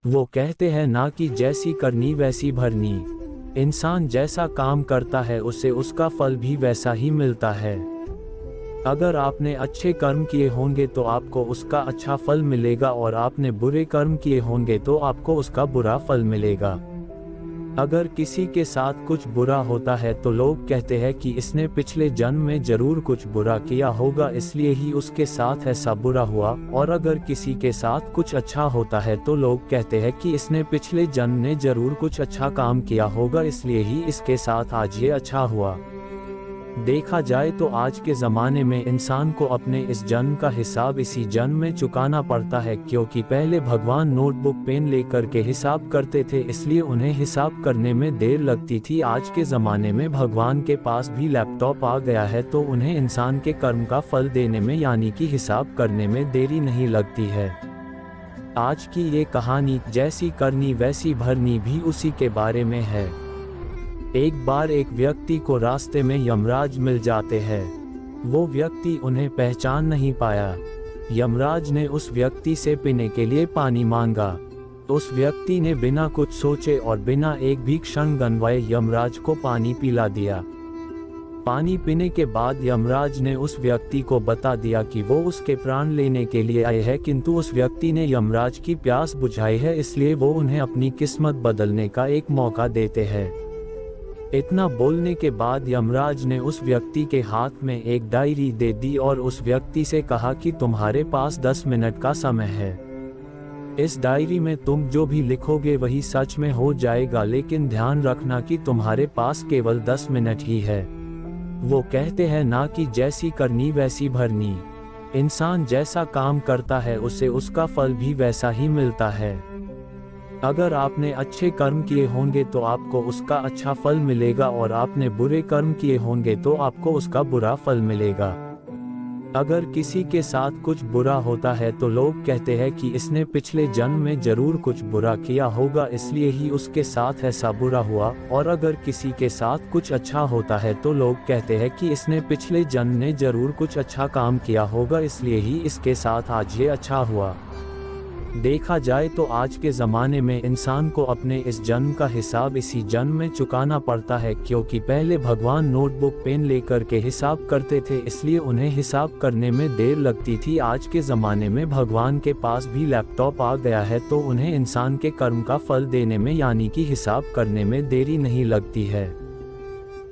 वो कहते हैं ना कि जैसी करनी वैसी भरनी। इंसान जैसा काम करता है उसे उसका फल भी वैसा ही मिलता है। अगर आपने अच्छे कर्म किए होंगे तो आपको उसका अच्छा फल मिलेगा और आपने बुरे कर्म किए होंगे तो आपको उसका बुरा फल मिलेगा। अगर किसी के साथ कुछ बुरा होता है तो लोग कहते हैं कि इसने पिछले जन्म में जरूर कुछ बुरा किया होगा इसलिए ही उसके साथ ऐसा बुरा हुआ, और अगर किसी के साथ कुछ अच्छा होता है तो लोग कहते हैं कि इसने पिछले जन्म में जरूर कुछ अच्छा काम किया होगा इसलिए ही इसके साथ आज ये अच्छा हुआ। देखा जाए तो आज के ज़माने में इंसान को अपने इस जन्म का हिसाब इसी जन्म में चुकाना पड़ता है, क्योंकि पहले भगवान नोटबुक पेन लेकर के हिसाब करते थे इसलिए उन्हें हिसाब करने में देर लगती थी। आज के ज़माने में भगवान के पास भी लैपटॉप आ गया है तो उन्हें इंसान के कर्म का फल देने में यानी कि हिसाब करने में देरी नहीं लगती है। आज की ये कहानी जैसी करनी वैसी भरनी भी उसी के बारे में है। एक बार एक व्यक्ति को रास्ते में यमराज मिल जाते हैं। वो व्यक्ति उन्हें पहचान नहीं पाया। यमराज ने उस व्यक्ति से पीने के लिए पानी मांगा। उस व्यक्ति ने बिना कुछ सोचे और बिना एक भी क्षण गंवाए यमराज को पानी पिला दिया। पानी पीने के बाद यमराज ने उस व्यक्ति को बता दिया कि वो उसके प्राण लेने के लिए आए हैं, किंतु उस व्यक्ति ने यमराज की प्यास बुझाई है इसलिए वो उन्हें अपनी किस्मत बदलने का एक मौका देते हैं। इतना बोलने के बाद यमराज ने उस व्यक्ति के हाथ में एक डायरी दे दी और उस व्यक्ति से कहा कि तुम्हारे पास 10 मिनट का समय है। इस डायरी में तुम जो भी लिखोगे वही सच में हो जाएगा, लेकिन ध्यान रखना कि तुम्हारे पास केवल 10 मिनट ही है। वो कहते हैं ना कि जैसी करनी वैसी भरनी। इंसान जैसा काम करता है उसे उसका फल भी वैसा ही मिलता है। अगर आपने अच्छे कर्म किए होंगे तो आपको उसका अच्छा फल मिलेगा और आपने बुरे कर्म किए होंगे तो आपको उसका बुरा फल मिलेगा। अगर किसी के साथ कुछ बुरा होता है तो लोग कहते हैं कि इसने पिछले जन्म में जरूर कुछ बुरा किया होगा इसलिए ही उसके साथ ऐसा बुरा हुआ, और अगर किसी के साथ कुछ अच्छा होता है तो लोग कहते हैं कि इसने पिछले जन्म में जरूर कुछ अच्छा काम किया होगा इसलिए ही इसके साथ आज ये अच्छा हुआ। देखा जाए तो आज के ज़माने में इंसान को अपने इस जन्म का हिसाब इसी जन्म में चुकाना पड़ता है, क्योंकि पहले भगवान नोटबुक पेन लेकर के हिसाब करते थे इसलिए उन्हें हिसाब करने में देर लगती थी। आज के ज़माने में भगवान के पास भी लैपटॉप आ गया है तो उन्हें इंसान के कर्म का फल देने में यानी कि हिसाब करने में देरी नहीं लगती है।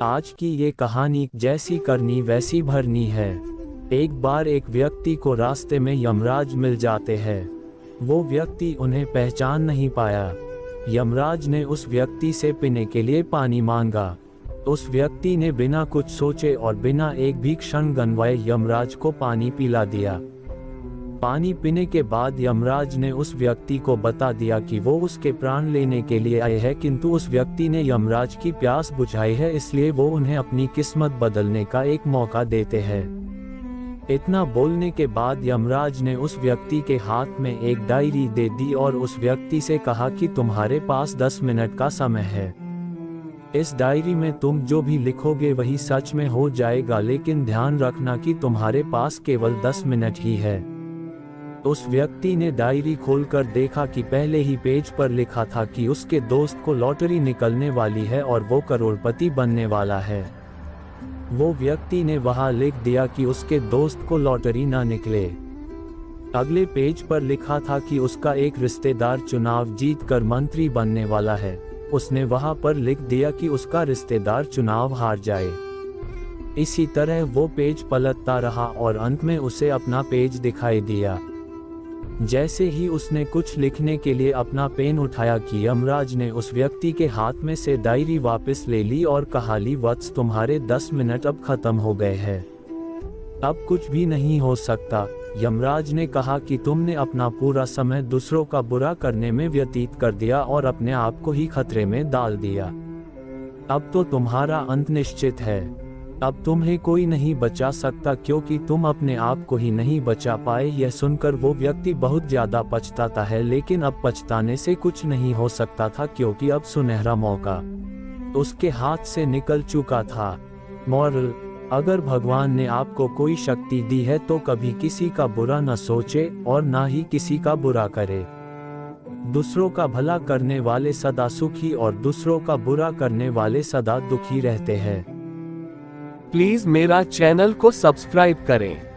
आज की ये कहानी जैसी करनी वैसी भरनी है। एक बार एक व्यक्ति को रास्ते में यमराज मिल जाते हैं। वो व्यक्ति उन्हें पहचान नहीं पाया। यमराज ने उस व्यक्ति से पीने के लिए पानी मांगा। उस व्यक्ति ने बिना कुछ सोचे और बिना एक भी क्षण गंवाए यमराज को पानी पिला दिया। पानी पीने के बाद यमराज ने उस व्यक्ति को बता दिया कि वो उसके प्राण लेने के लिए आए हैं, किंतु उस व्यक्ति ने यमराज की प्यास बुझाई है इसलिए वो उन्हें अपनी किस्मत बदलने का एक मौका देते हैं। इतना बोलने के बाद यमराज ने उस व्यक्ति के हाथ में एक डायरी दे दी और उस व्यक्ति से कहा कि तुम्हारे पास 10 मिनट का समय है। इस डायरी में तुम जो भी लिखोगे वही सच में हो जाएगा, लेकिन ध्यान रखना कि तुम्हारे पास केवल 10 मिनट ही है। उस व्यक्ति ने डायरी खोलकर देखा कि पहले ही पेज पर लिखा था कि उसके दोस्त को लॉटरी निकलने वाली है और वो करोड़पति बनने वाला है। वो व्यक्ति ने वहां लिख दिया कि उसके दोस्त को लॉटरी ना निकले। अगले पेज पर लिखा था कि उसका एक रिश्तेदार चुनाव जीतकर मंत्री बनने वाला है। उसने वहां पर लिख दिया कि उसका रिश्तेदार चुनाव हार जाए। इसी तरह वो पेज पलटता रहा और अंत में उसे अपना पेज दिखाई दिया। जैसे ही उसने कुछ लिखने के लिए अपना पेन उठाया कि यमराज ने उस व्यक्ति के हाथ में से डायरी वापस ले ली और कहा, ली वत्स, तुम्हारे 10 मिनट अब खत्म हो गए हैं। अब कुछ भी नहीं हो सकता। यमराज ने कहा कि तुमने अपना पूरा समय दूसरों का बुरा करने में व्यतीत कर दिया और अपने आप को ही खतरे में डाल दिया। अब तो तुम्हारा अंत निश्चित है। अब तुम्हें कोई नहीं बचा सकता, क्योंकि तुम अपने आप को ही नहीं बचा पाए। यह सुनकर वो व्यक्ति बहुत ज्यादा पछताता है, लेकिन अब पछताने से कुछ नहीं हो सकता था, क्योंकि अब सुनहरा मौका उसके हाथ से निकल चुका था। मॉरल: अगर भगवान ने आपको कोई शक्ति दी है तो कभी किसी का बुरा न सोचे और ना ही किसी का बुरा करे। दूसरों का भला करने वाले सदा सुखी और दूसरों का बुरा करने वाले सदा दुखी रहते हैं। प्लीज मेरा चैनल को सब्सक्राइब करें।